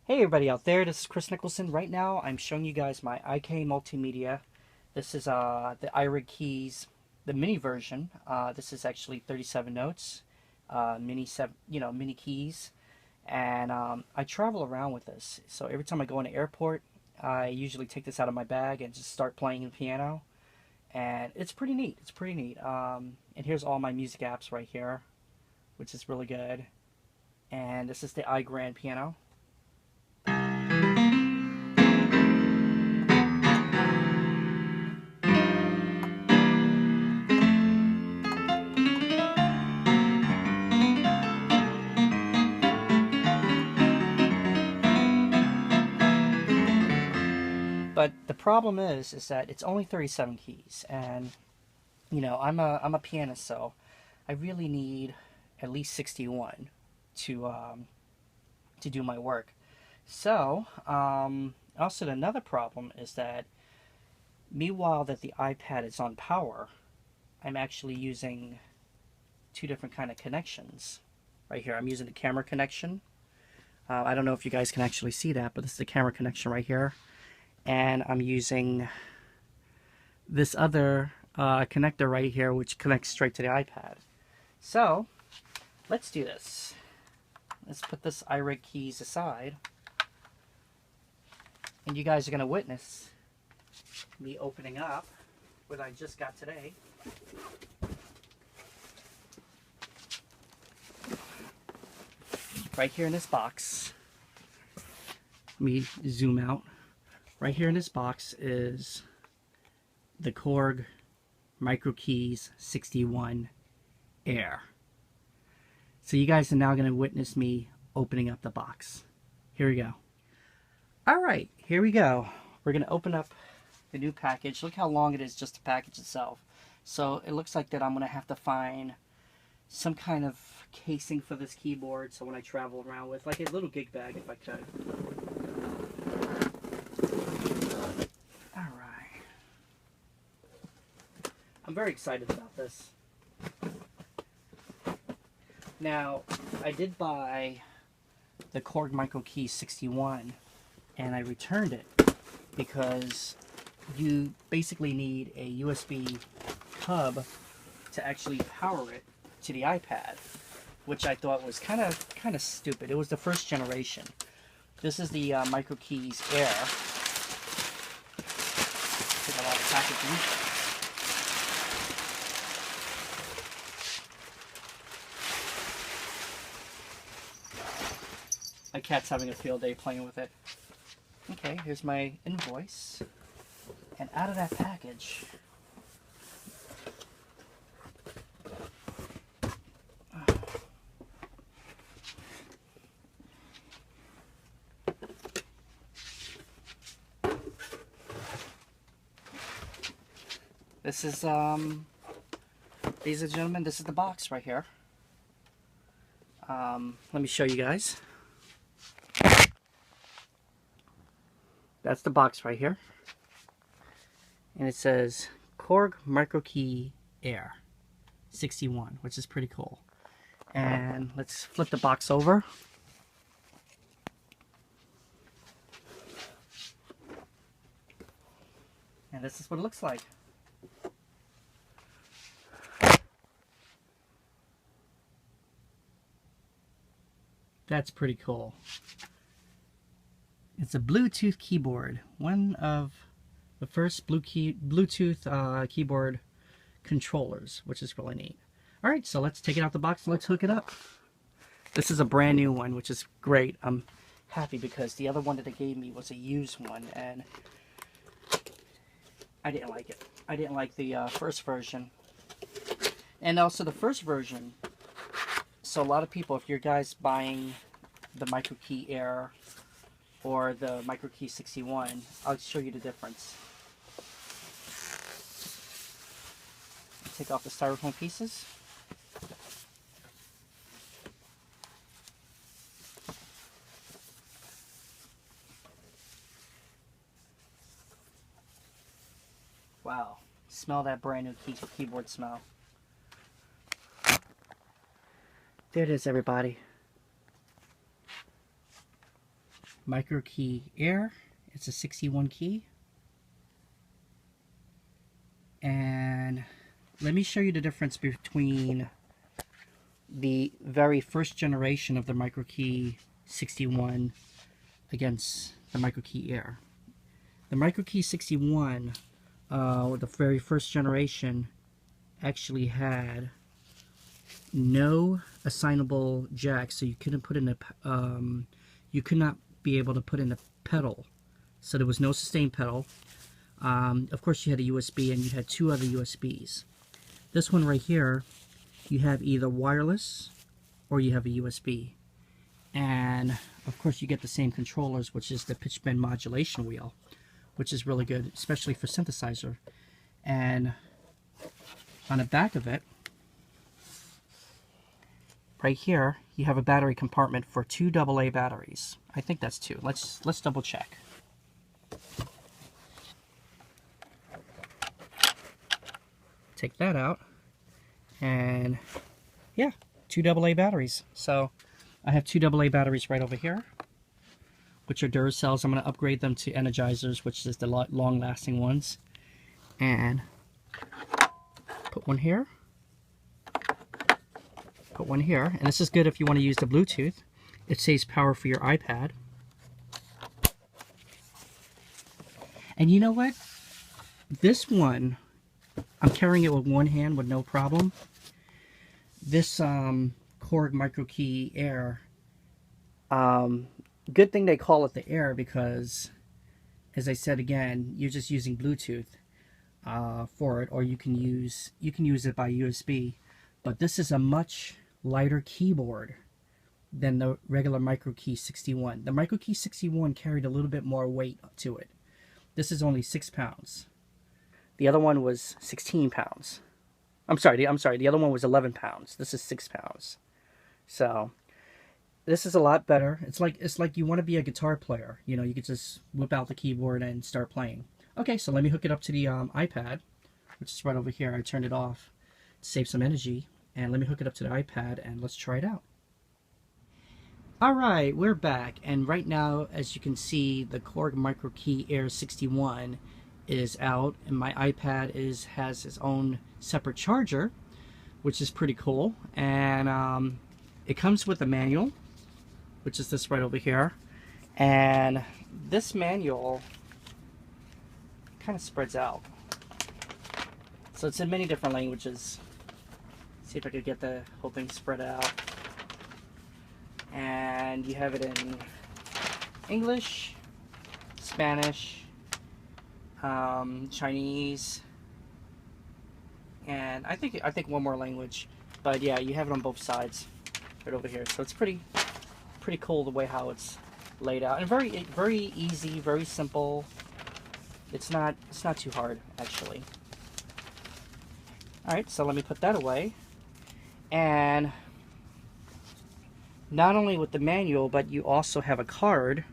Hey everybody out there, this is Kris Nicholson. Right now I'm showing you guys my IK multimedia. This is the iRig keys, the mini version. This is actually 37 notes, mini keys, and I travel around with this. So every time I go in an airport, I usually take this out of my bag and just start playing the piano. And it's pretty neat. It's pretty neat. And here's all my music apps right here, which is really good. And this is the iGrand piano. But the problem is that it's only 37 keys, and I'm a pianist, so I really need at least 61 to do my work. So also another problem is that meanwhile that the iPad is on power, I'm actually using two different kind of connections. Right here, I'm using the camera connection. I don't know if you guys can actually see that, but this is the camera connection right here. And I'm using this other connector right here, which connects straight to the iPad. So let's do this. Let's put this iRig keys aside, and you guys are going to witness me opening up what I just got today. Right here in this box, let me zoom out. Right here in this box is the KORG MicroKEys 61 Air. So you guys are now going to witness me opening up the box. Here we go. Alright, here we go. We're going to open up the new package. Look how long it is just the package itself. So it looks like that I'm going to have to find some kind of casing for this keyboard, so when I travel around with, like a little gig bag if I could. Alright. I'm very excited about this. Now, I did buy the KORG MicroKEY 61 and I returned it because you basically need a USB hub to actually power it to the iPad, which I thought was kind of stupid. It was the first generation. This is the MicroKeys Air. Take a lot of packaging. My cat's having a field day playing with it. Okay, here's my invoice. And out of that package, this is, ladies and gentlemen, this is the box right here. Let me show you guys. That's the box right here. And it says KORG MicroKEY Air 61, which is pretty cool. And let's flip the box over. And this is what it looks like. That's pretty cool. It's a Bluetooth keyboard, one of the first Bluetooth keyboard controllers, which is really neat. Alright, so let's take it out the box and let's hook it up. This is a brand new one, which is great. I'm happy because the other one that they gave me was a used one, and I didn't like it. I didn't like the first version. And also the first version, so a lot of people, if you're guys buying the MicroKEY Air or the MicroKEY 61, I'll show you the difference. Take off the styrofoam pieces. Wow, smell that brand new keyboard smell. There it is, everybody. MicroKey Air. It's a 61 key. And let me show you the difference between the very first generation of the MicroKey 61 against the MicroKey Air. The MicroKey 61, the very first generation, actually had no assignable jack, so you couldn't put in a you could not be able to put in a pedal. So there was no sustain pedal. Of course, you had a USB, and you had two other USBs. This one right here, you have either wireless or you have a USB. And of course, you get the same controllers, which is the pitch bend modulation wheel, which is really good, especially for synthesizer. And on the back of it, right here, you have a battery compartment for 2 AA batteries. I think that's 2. Let's double check. Take that out, and yeah, 2 AA batteries. So I have 2 AA batteries right over here, which are Duracells. I'm going to upgrade them to Energizers, which is the long-lasting ones. And put one here. Put one here. And this is good if you want to use the Bluetooth. It saves power for your iPad. And you know what? This one, I'm carrying it with one hand with no problem. This KORG MicroKey Air, good thing they call it the Air, because, as I said again, you're just using Bluetooth for it, or you can use it by USB. But this is a much lighter keyboard than the regular MicroKey 61. The MicroKey 61 carried a little bit more weight to it. This is only 6 pounds. The other one was 16 pounds. I'm sorry, the other one was 11 pounds. This is 6 pounds. So this is a lot better. It's like you want to be a guitar player. You know, you could just whip out the keyboard and start playing. Okay, so let me hook it up to the iPad, which is right over here. I turned it off to save some energy. And let me hook it up to the iPad and let's try it out. Alright, we're back. And right now, as you can see, the KORG MicroKey Air 61 is out, and my iPad has its own separate charger, which is pretty cool. And it comes with a manual, which is this right over here. And this manual kind of spreads out. So it's in many different languages. See if I could get the whole thing spread out. And you have it in English, Spanish, Chinese, and I think one more language. But yeah, you have it on both sides, right over here. So it's pretty cool the way how it's laid out, and very easy, very simple. It's not too hard actually. All right, so let me put that away. And not only with the manual, but you also have a card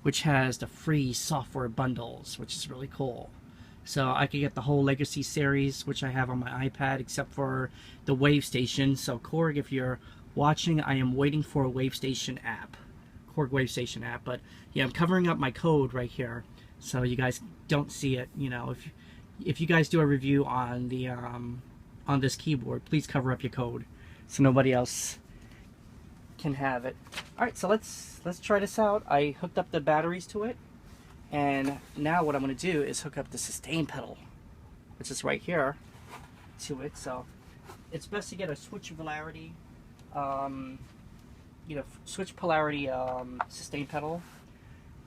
which has the free software bundles, which is really cool. So I could get the whole Legacy series, which I have on my iPad, except for the Wave Station. So KORG, if you're watching, I am waiting for a Wave Station app, KORG Wave Station app. But yeah, I'm covering up my code right here, so you guys don't see it. You know, if you guys do a review on the on this keyboard, please cover up your code so nobody else can have it. Alright, so let's try this out. I hooked up the batteries to it, and now what I'm going to do is hook up the sustain pedal, which is right here, to it. So it's best to get a switch polarity, switch polarity sustain pedal,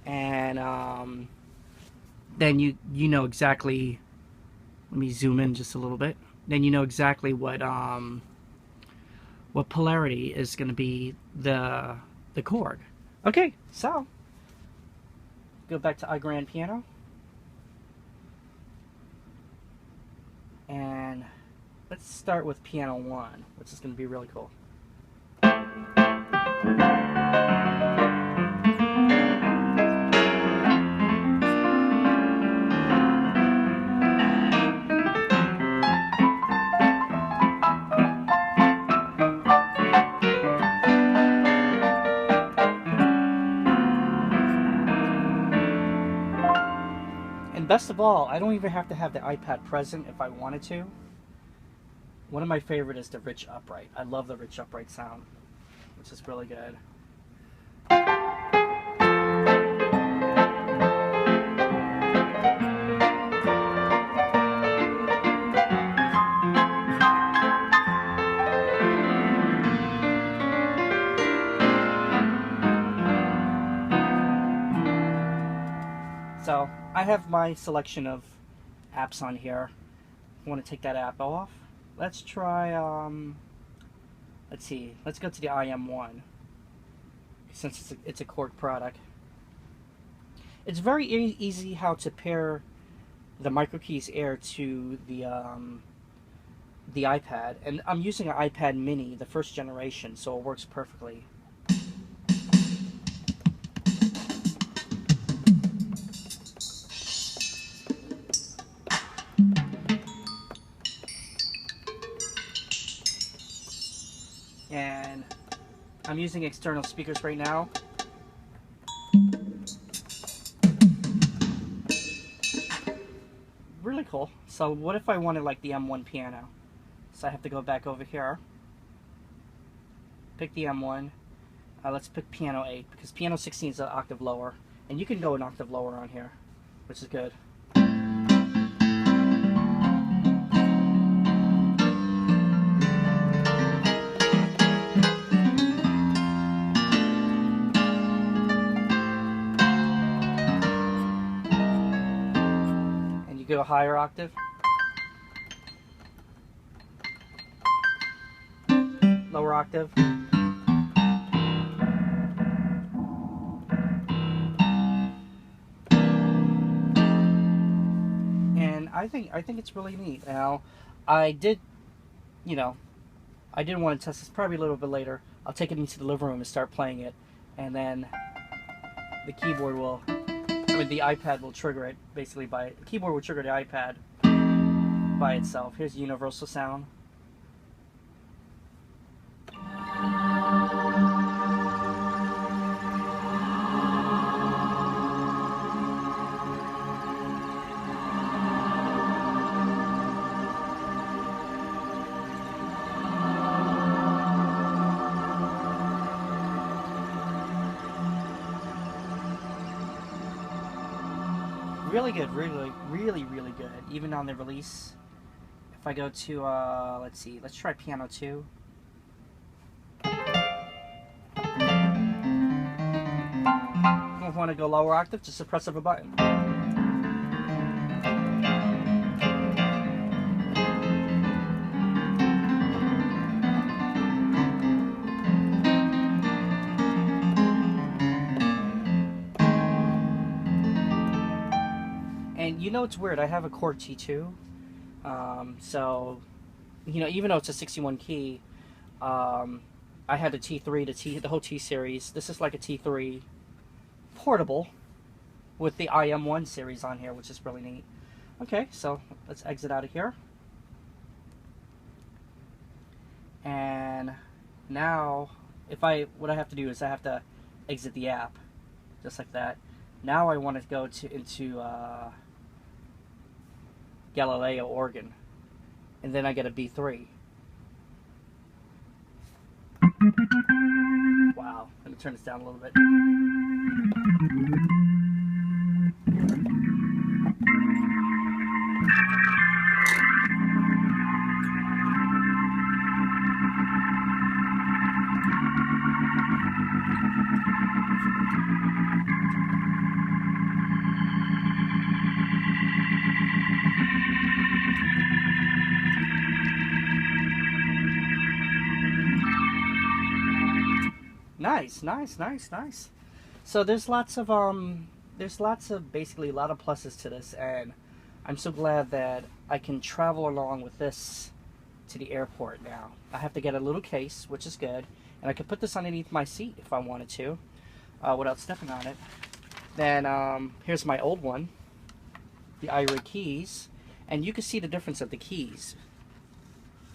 and then you know exactly. Let me zoom in just a little bit. Then you know exactly what polarity is going to be the KORG. Okay, so go back to iGrand Piano, and let's start with Piano 1, which is going to be really cool. And best of all, I don't even have to have the iPad present if I wanted to. One of my favorite is the rich upright. I love the rich upright sound, which is really good. So I have my selection of apps on here. I want to take that app off. Let's try, let's see, let's go to the IM1, since it's a KORG product. It's very easy how to pair the MicroKeys Air to the iPad, and I'm using an iPad mini, the first generation, so it works perfectly. And I'm using external speakers right now. Really cool. So what if I wanted like the M1 piano? So I have to go back over here, pick the M1. Let's pick piano 8 because piano 16 is an octave lower, and you can go an octave lower on here, which is good. Go a higher octave, lower octave, and I think it's really neat. Now, I did want to test this probably a little bit later. I'll take it into the living room and start playing it, and then the keyboard will. The iPad will trigger it basically the keyboard will trigger the iPad by itself. Here's the universal sound. Really good, really good. Even on the release. If I go to, let's see, let's try piano 2. If I want to go lower octave, just press of a button. And you know it's weird, I have a KORG T2, so, even though it's a 61 key, I had the T3, the whole T series. This is like a T3 portable with the IM1 series on here, which is really neat. Okay, so let's exit out of here. And now, what I have to do is I have to exit the app, just like that. Now I want to go into Galileo organ, and then I get a B3. Wow, let me turn this down a little bit. Nice. So there's lots of basically a lot of pluses to this, and I'm so glad that I can travel along with this to the airport now. I have to get a little case, which is good, and I can put this underneath my seat if I wanted to, without stepping on it. Then here's my old one, the iRig keys, and you can see the difference of the keys.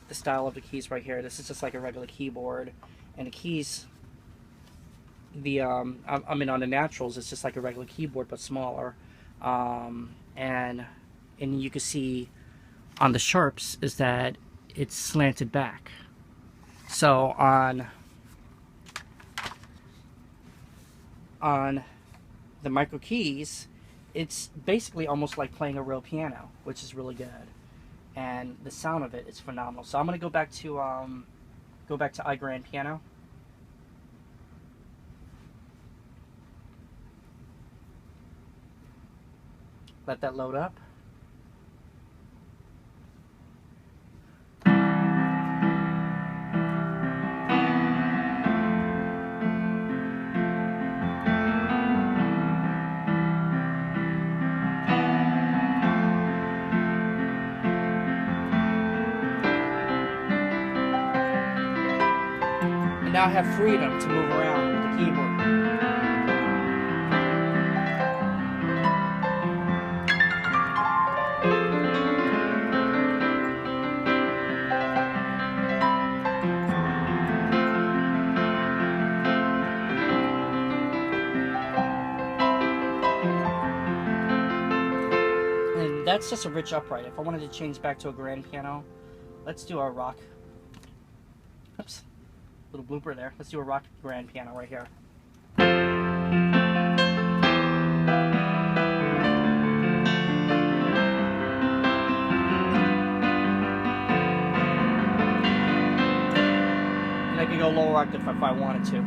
The style of the keys right here. This is just like a regular keyboard, and the keys, I mean on the naturals, it's just like a regular keyboard but smaller. and you can see on the sharps is that it's slanted back. So on the micro keys, it's basically almost like playing a real piano, which is really good, and the sound of it is phenomenal. So I'm gonna go back to iGrand Piano. Let that load up. And now I have freedom to move around with the keyboard. And that's just a rich upright. If I wanted to change back to a grand piano, let's do a rock. Oops. Little blooper there. Let's do a rock grand piano right here. And I can go lower octave if I wanted to.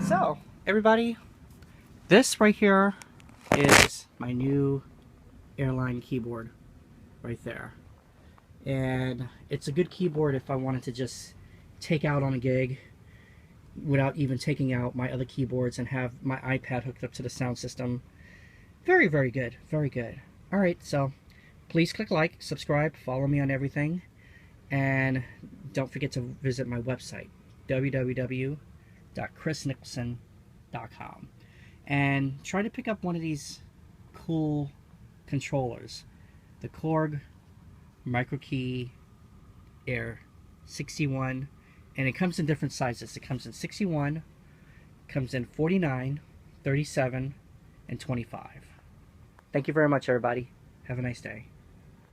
So, everybody, this right here is my new Airline keyboard right there. And it's a good keyboard if I wanted to just take out on a gig without even taking out my other keyboards and have my iPad hooked up to the sound system. Very, very good. Very good. Alright, so please click like, subscribe, follow me on everything, and don't forget to visit my website, www.krisnicholson.com, and try to pick up one of these cool controllers, the KORG MicroKEY Air 61, and it comes in different sizes. It comes in 61, comes in 49, 37, and 25. Thank you very much, everybody. Have a nice day.